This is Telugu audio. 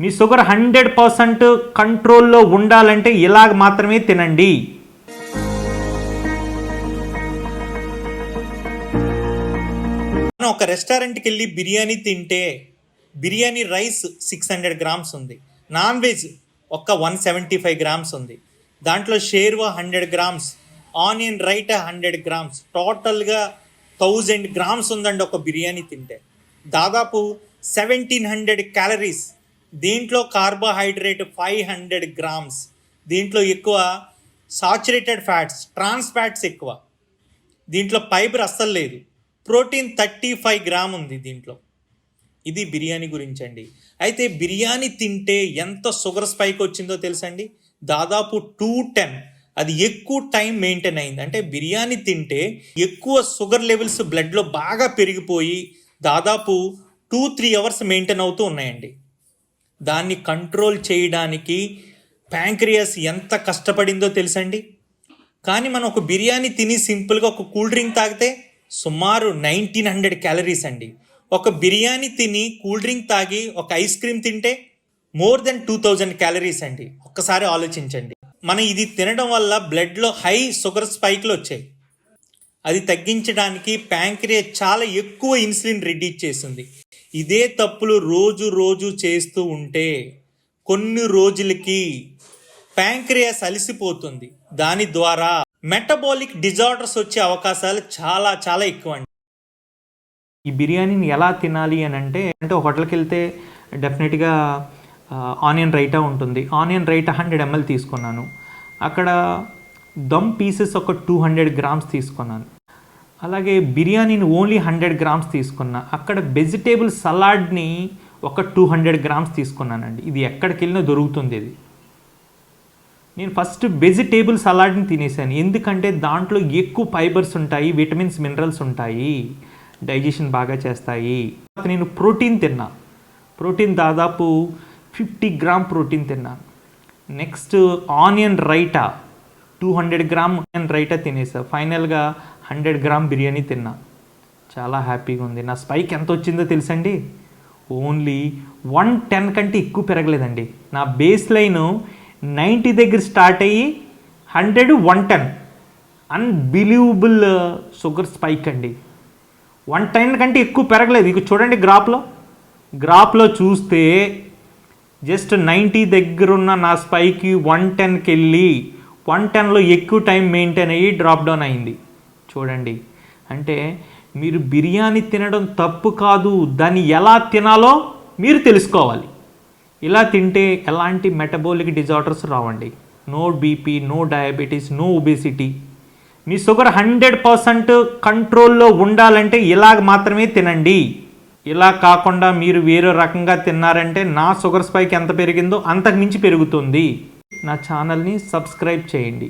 మీ షుగర్ 100% కంట్రోల్లో ఉండాలంటే ఇలాగ మాత్రమే తినండి. ఒక రెస్టారెంట్కి వెళ్ళి బిర్యానీ తింటే బిర్యానీ రైస్ 600 గ్రామ్స్ ఉంది, నాన్ వెజ్ ఒక 175 గ్రామ్స్ ఉంది, దాంట్లో షేర్వా 100 గ్రామ్స్, ఆనియన్ రైటా 100 గ్రామ్స్, టోటల్గా 1000 గ్రామ్స్ ఉందండి ఒక బిర్యానీ తింటే. దాదాపు 1700 క్యాలరీస్. దీంట్లో కార్బోహైడ్రేట్ 500 గ్రామ్స్. దీంట్లో ఎక్కువ సాచురేటెడ్ ఫ్యాట్స్, ట్రాన్స్ ఫ్యాట్స్ ఎక్కువ. దీంట్లో ఫైబర్ అస్సలు లేదు. ప్రోటీన్ 35 గ్రామ్ ఉంది దీంట్లో. ఇది బిర్యానీ గురించి అండి. అయితే బిర్యానీ తింటే ఎంత షుగర్ స్పైక్ వచ్చిందో తెలుసండి, దాదాపు 210. అది ఎక్కువ టైం మెయింటైన్ అయింది. అంటే బిర్యానీ తింటే ఎక్కువ షుగర్ లెవెల్స్ బ్లడ్లో బాగా పెరిగిపోయి దాదాపు 2-3 అవర్స్ మెయింటైన్ అవుతూ ఉన్నాయండి. దాన్ని కంట్రోల్ చేయడానికి ప్యాంక్రియాస్ ఎంత కష్టపడిందో తెలుసండి. కానీ మనం ఒక బిర్యానీ తిని సింపుల్గా ఒక కూల్ డ్రింక్ తాగితే సుమారు 1900 క్యాలరీస్ అండి. ఒక బిర్యానీ తిని కూల్ డ్రింక్ తాగి ఒక ఐస్ క్రీమ్ తింటే మోర్ దెన్ 2000 క్యాలరీస్ అండి. ఒక్కసారి ఆలోచించండి. మనం ఇది తినడం వల్ల బ్లడ్లో హై షుగర్ స్పైక్లు వచ్చాయి. అది తగ్గించడానికి ప్యాంక్రియాస్ చాలా ఎక్కువ ఇన్సులిన్ రిలీజ్ చేసింది. ఇదే తప్పులు రోజు చేస్తూ ఉంటే కొన్ని రోజులకి ప్యాంక్రియాస్ అలసిపోతుంది. దాని ద్వారా మెటబాలిక్ డిజార్డర్స్ వచ్చే అవకాశాలు చాలా ఎక్కువ అండి. ఈ బిర్యానీని ఎలా తినాలి అని అంటే హోటల్కి వెళ్తే డెఫినెట్గా ఆనియన్ రైటా ఉంటుంది. ఆనియన్ రైటా 100 ml తీసుకున్నాను. అక్కడ దమ్ పీసెస్ ఒక 200 గ్రామ్స్ తీసుకున్నాను. అలాగే బిర్యానీని ఓన్లీ 100 గ్రామ్స్ తీసుకున్నా. అక్కడ వెజిటేబుల్ సలాడ్ని ఒక 200 గ్రామ్స్ తీసుకున్నానండి. ఇది ఎక్కడికి వెళ్ళినా దొరుకుతుంది. ఇది నేను ఫస్ట్ వెజిటేబుల్ సలాడ్ని తినేసాను. ఎందుకంటే దాంట్లో ఎక్కువ ఫైబర్స్ ఉంటాయి, విటమిన్స్, మినరల్స్ ఉంటాయి, డైజెషన్ బాగా చేస్తాయి. నేను ప్రోటీన్ తిన్నా. ప్రోటీన్ దాదాపు 50 గ్రామ్ ప్రోటీన్ తిన్నాను. నెక్స్ట్ ఆనియన్ రైటా 200 గ్రామ్ ఆనియన్ రైటా తినేసా. ఫైనల్గా 100 గ్రామ్ బిర్యానీ తిన్నా. చాలా హ్యాపీగా ఉంది. నా స్పైక్ ఎంత వచ్చిందో తెలుసండి, ఓన్లీ 110 కంటే ఎక్కువ పెరగలేదండి. నా బేస్ లైన్ 90 దగ్గర స్టార్ట్ అయ్యి 100, 110. అన్బిలీవబుల్ షుగర్ స్పైక్ అండి. 110 కంటే ఎక్కువ పెరగలేదు. ఇక చూడండి గ్రాఫ్లో చూస్తే జస్ట్ 90 దగ్గర ఉన్న నా స్పైక్ 110కి వెళ్ళి 110లో ఎక్కువ టైం మెయింటైన్ అయ్యి డ్రాప్ డౌన్ అయింది. చూడండి, అంటే మీరు బిర్యానీ తినడం తప్పు కాదు, దాన్ని ఎలా తినాలో మీరు తెలుసుకోవాలి. ఇలా తింటే ఎలాంటి మెటబాలిక్ డిజార్డర్స్ రావండి. No BP, no diabetes, no obesity. మీ షుగర్ 100% కంట్రోల్లో ఉండాలంటే ఇలాగ మాత్రమే తినండి. ఇలా కాకుండా మీరు వేరే రకంగా తిన్నారంటే నా షుగర్ స్పైక్ ఎంత పెరిగిందో అంతకు మించి పెరుగుతుంది. నా ఛానల్ని సబ్స్క్రైబ్ చేయండి.